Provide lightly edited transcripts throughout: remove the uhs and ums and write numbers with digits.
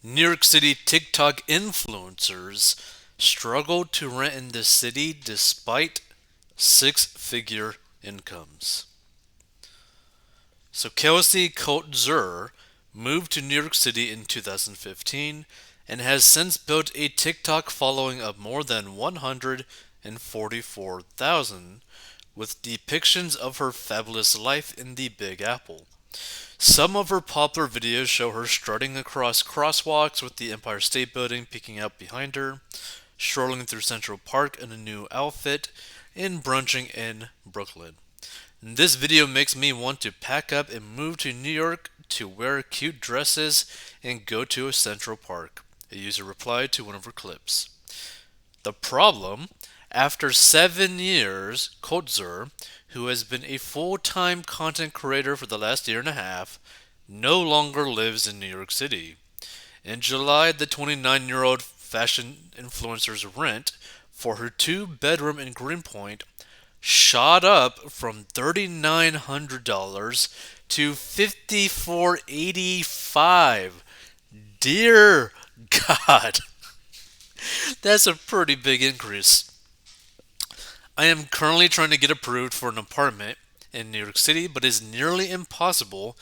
New York City TikTok influencers struggle to rent in the city despite six-figure incomes. So Kelsey Coatzur moved to New York City in 2015 and has since built a TikTok following of more than 144,000 with depictions of her fabulous life in the Big Apple. Some of her popular videos show her strutting across crosswalks with the Empire State Building peeking out behind her, strolling through Central Park in a new outfit, and brunching in Brooklyn. This video makes me want to pack up and move to New York to wear cute dresses and go to a Central Park, a user replied to one of her clips. The problem? After 7 years, Kotzer, who has been a full-time content creator for the last year and a half, no longer lives in New York City. In July, the 29-year-old fashion influencer's rent for her two-bedroom in Greenpoint shot up from $3,900 to $5,485. Dear God, that's a pretty big increase. I am currently trying to get approved for an apartment in New York City, but it's nearly impossible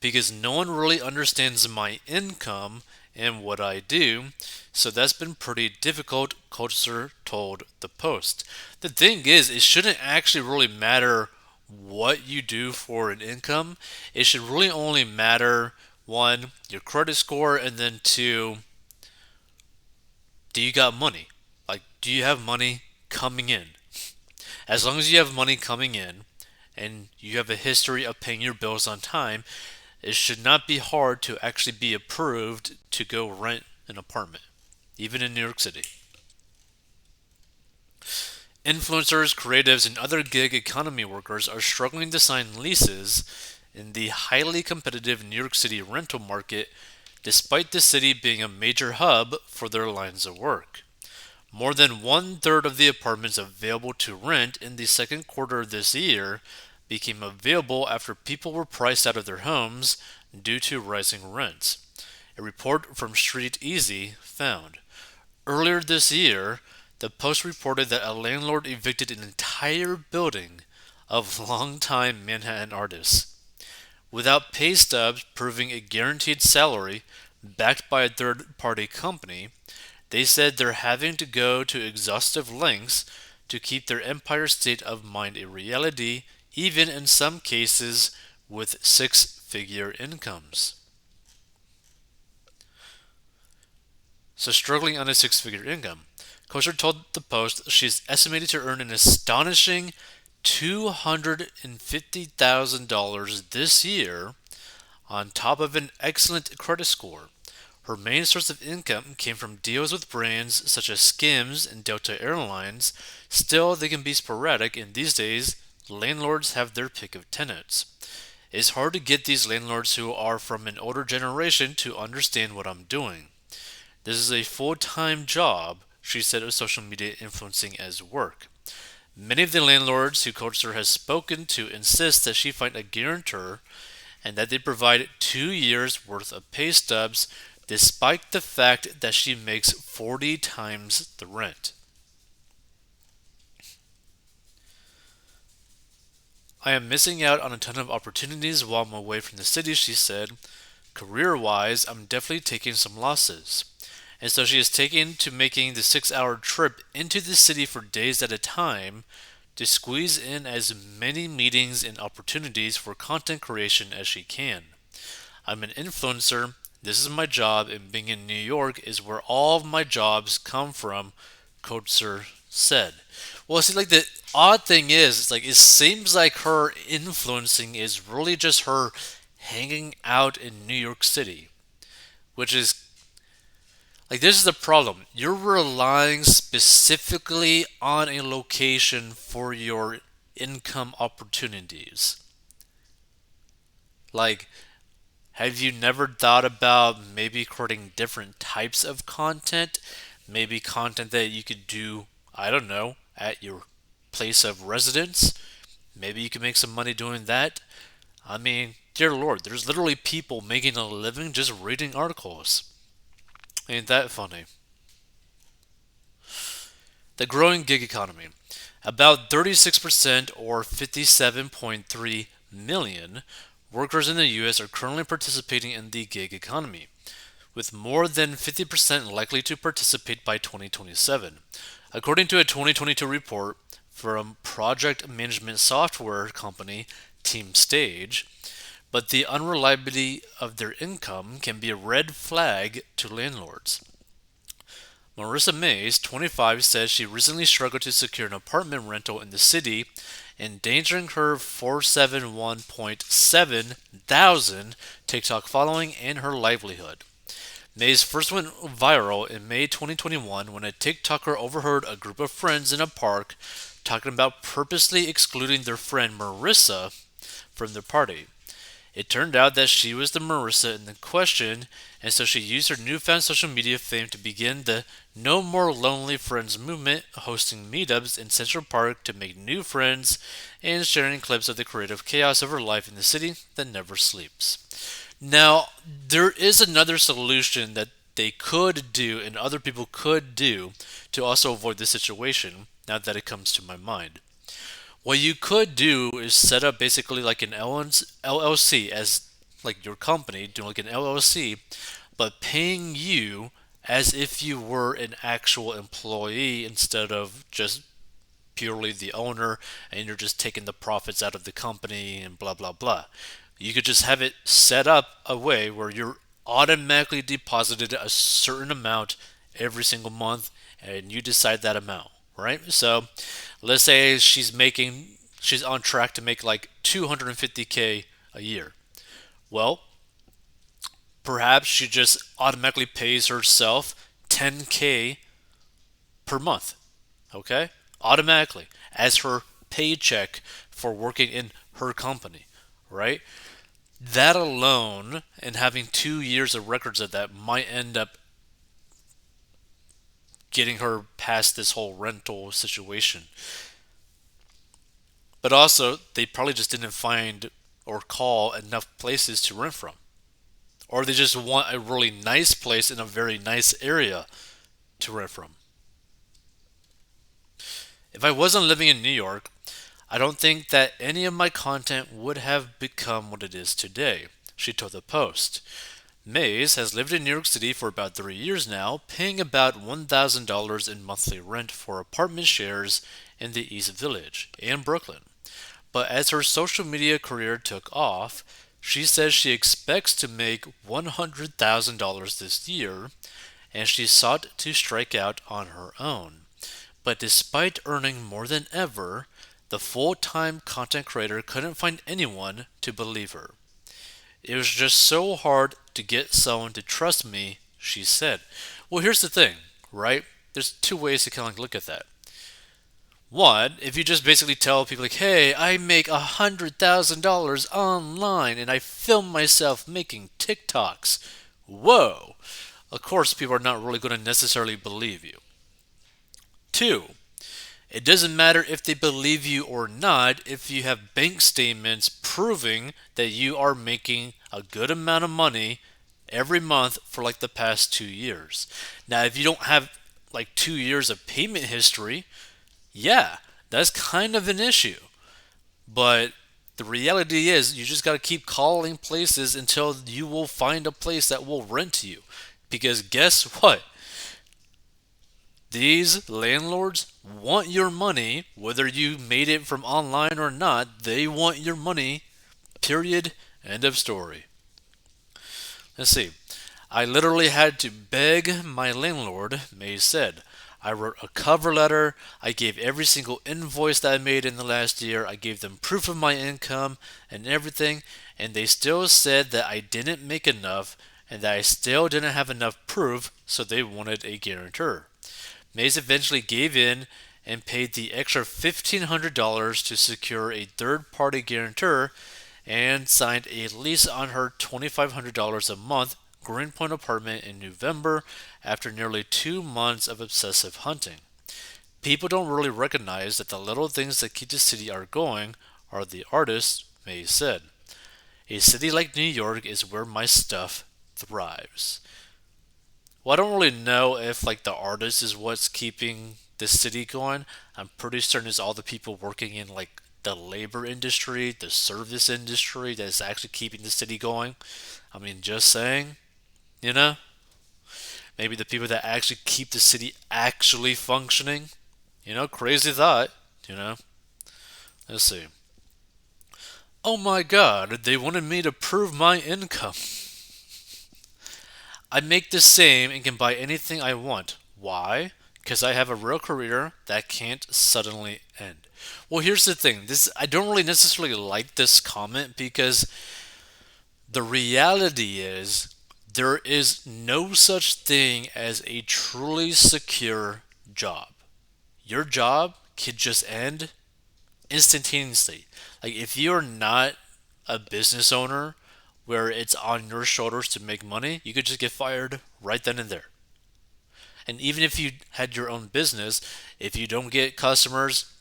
because no one really understands my income and what I do, so that's been pretty difficult, Coaster told the Post. The thing is, it shouldn't actually really matter what you do for an income. It should really only matter one, your credit score, and then two, do you got money? Like, do you have money coming in? As long as you have money coming in and you have a history of paying your bills on time, it should not be hard to actually be approved to go rent an apartment, even in New York City. Influencers, creatives, and other gig economy workers are struggling to sign leases in the highly competitive New York City rental market, despite the city being a major hub for their lines of work. More than one-third of the apartments available to rent in the second quarter of this year became available after people were priced out of their homes due to rising rents. A report from Street Easy found. Earlier this year, the Post reported that a landlord evicted an entire building of longtime Manhattan artists. Without pay stubs proving a guaranteed salary backed by a third party company, they said they're having to go to exhaustive lengths to keep their Empire State of Mind a reality, even in some cases with six-figure incomes. So, struggling on a six-figure income. Kosher told the Post she's estimated to earn an astonishing $250,000 this year on top of an excellent credit score. Her main source of income came from deals with brands such as Skims and Delta Airlines. Still, they can be sporadic, and these days, landlords have their pick of tenants. It's hard to get these landlords who are from an older generation to understand what I'm doing. This is a full-time job, she said of social media influencing as work. Many of the landlords who Coaster has spoken to insist that she find a guarantor and that they provide 2 years worth of pay stubs despite the fact that she makes 40 times the rent. I am missing out on a ton of opportunities while I'm away from the city, she said. Career wise, I'm definitely taking some losses. And so she is taking to making the 6 hour trip into the city for days at a time to squeeze in as many meetings and opportunities for content creation as she can. I'm an influencer. This is my job, and being in New York is where all of my jobs come from, Coatzur said. Well, see, like the odd thing is, it's like it seems like her influencing is really just her hanging out in New York City, which is like this is the problem. You're relying specifically on a location for your income opportunities. Like, have you never thought about maybe creating different types of content? Maybe content that you could do, I don't know, at your place of residence? Maybe you can make some money doing that. I mean, dear Lord, there's literally people making a living just reading articles. Ain't that funny? The growing gig economy. About 36% or 57.3 million workers in the US are currently participating in the gig economy, with more than 50% likely to participate by 2027. According to a 2022 report from project management software company Team Stage, but the unreliability of their income can be a red flag to landlords. Marissa Mays, 25, says she recently struggled to secure an apartment rental in the city, endangering her 471.7 thousand TikTok following and her livelihood. Mays first went viral in May 2021 when a TikToker overheard a group of friends in a park talking about purposely excluding their friend Marissa from their party. It turned out that she was the Marissa in the question, and so she used her newfound social media fame to begin the No More Lonely Friends movement, hosting meetups in Central Park to make new friends and sharing clips of the creative chaos of her life in the city that never sleeps. Now, there is another solution that they could do and other people could do to also avoid this situation, now that it comes to my mind. What you could do is set up basically like an LLC as like your company, doing like an LLC, but paying you as if you were an actual employee instead of just purely the owner and you're just taking the profits out of the company and blah blah blah. You could just have it set up a way where you're automatically deposited a certain amount every single month and you decide that amount, right? So let's say she's on track to make like 250K a year. Well, perhaps she just automatically pays herself 10K per month, okay? Automatically as her paycheck for working in her company, right? That alone and having 2 years of records of that might end up getting her past this whole rental situation. But also, they probably just didn't find or call enough places to rent from. Or they just want a really nice place in a very nice area to rent from. If I wasn't living in New York, I don't think that any of my content would have become what it is today, she told the Post. Mays has lived in New York City for about 3 years now, paying about $1,000 in monthly rent for apartment shares in the East Village and Brooklyn. But as her social media career took off, she says she expects to make $100,000 this year, and she sought to strike out on her own. But despite earning more than ever, the full time content creator couldn't find anyone to believe her. It was just so hard to get someone to trust me, she said. Well, here's the thing, right? There's two ways to kind of look at that. One, if you just basically tell people like, "Hey, I make $100,000 online and I film myself making TikToks." Whoa! Of course, people are not really going to necessarily believe you. Two, it doesn't matter if they believe you or not if you have bank statements proving that you are making a good amount of money every month for like the past 2 years. Now, if you don't have like 2 years of payment history, yeah, that's kind of an issue. But the reality is, you just got to keep calling places until you will find a place that will rent to you. Because guess what? These landlords want your money, whether you made it from online or not. They want your money, period. End of story. Let's see. I literally had to beg my landlord, May said. I wrote a cover letter. I gave every single invoice that I made in the last year. I gave them proof of my income and everything, and they still said that I didn't make enough and that I still didn't have enough proof, so they wanted a guarantor. Mays eventually gave in and paid the extra $1,500 to secure a third party guarantor and signed a lease on her $2,500 a month Greenpoint apartment in November after nearly 2 months of obsessive hunting. People don't really recognize that the little things that keep the city are going are the artists, May said. A city like New York is where my stuff thrives. Well, I don't really know if like the artist is what's keeping the city going. I'm pretty certain it's all the people working in like the labor industry, the service industry that is actually keeping the city going. I mean, just saying, you know? Maybe the people that actually keep the city actually functioning. Crazy thought, you know? Let's see. Oh my god, they wanted me to prove my income. I make the same and can buy anything I want. Why? Because I have a real career that can't suddenly end. Well, here's the thing. This I don't really necessarily like this comment because the reality is there is no such thing as a truly secure job. Your job could just end instantaneously. Like if you're not a business owner where it's on your shoulders to make money, you could just get fired right then and there. And even if you had your own business, if you don't get customers,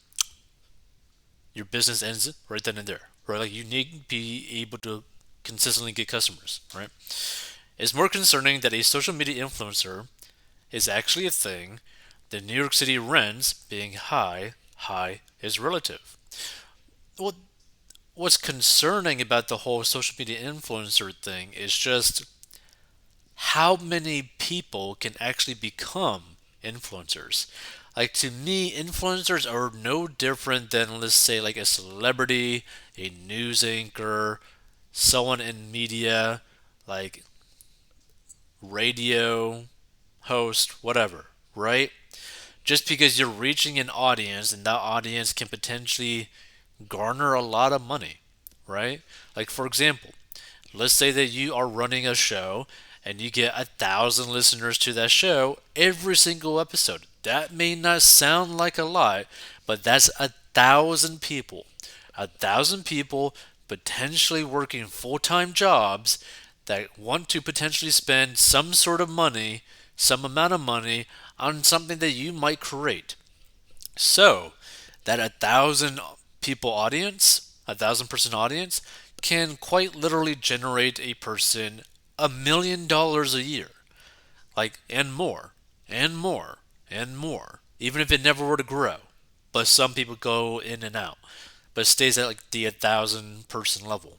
your business ends right then and there. Right? Like you need to be able to consistently get customers, right? It's more concerning that a social media influencer is actually a thing. The New York City rents being high is relative. Well, what's concerning about the whole social media influencer thing is just how many people can actually become influencers. Like to me, influencers are no different than let's say like a celebrity, a news anchor, someone in media, like radio host, whatever, right? Just because you're reaching an audience and that audience can potentially garner a lot of money, right? Like for example, let's say that you are running a show and you get 1,000 listeners to that show every single episode. That may not sound like a lot, but that's 1,000 people. 1,000 people potentially working full time jobs that want to potentially spend some sort of money, some amount of money on something that you might create. So, that 1,000 people audience, 1,000 person audience, can quite literally generate a person $1 million a year. Like, and more, and more, and more. Even if it never were to grow. But some people go in and out. But it stays at like the 1,000 person level.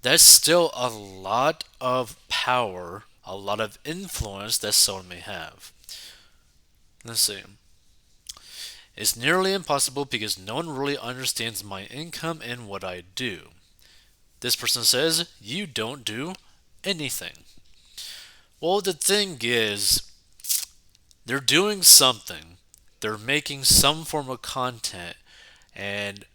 That's still a lot of power, a lot of influence that someone may have. Let's see. It's nearly impossible because no one really understands my income and what I do. This person says, you don't do anything. Well, the thing is, they're doing something. They're making some form of content, and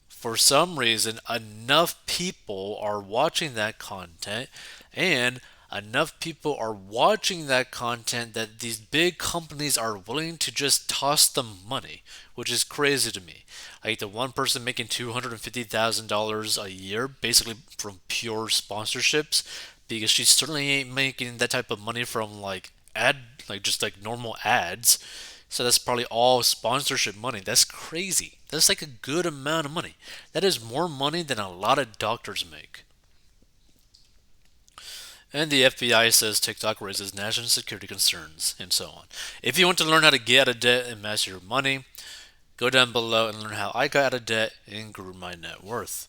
for some reason, enough people are watching that content, and enough people are watching that content that these big companies are willing to just toss them money, which is crazy to me. Like the one person making $250,000 a year, basically from pure sponsorships, because she certainly ain't making that type of money from like just like normal ads. So that's probably all sponsorship money. That's crazy. That's like a good amount of money. That is more money than a lot of doctors make. And the FBI says TikTok raises national security concerns, and so on. If you want to learn how to get out of debt and master your money, go down below and learn how I got out of debt and grew my net worth.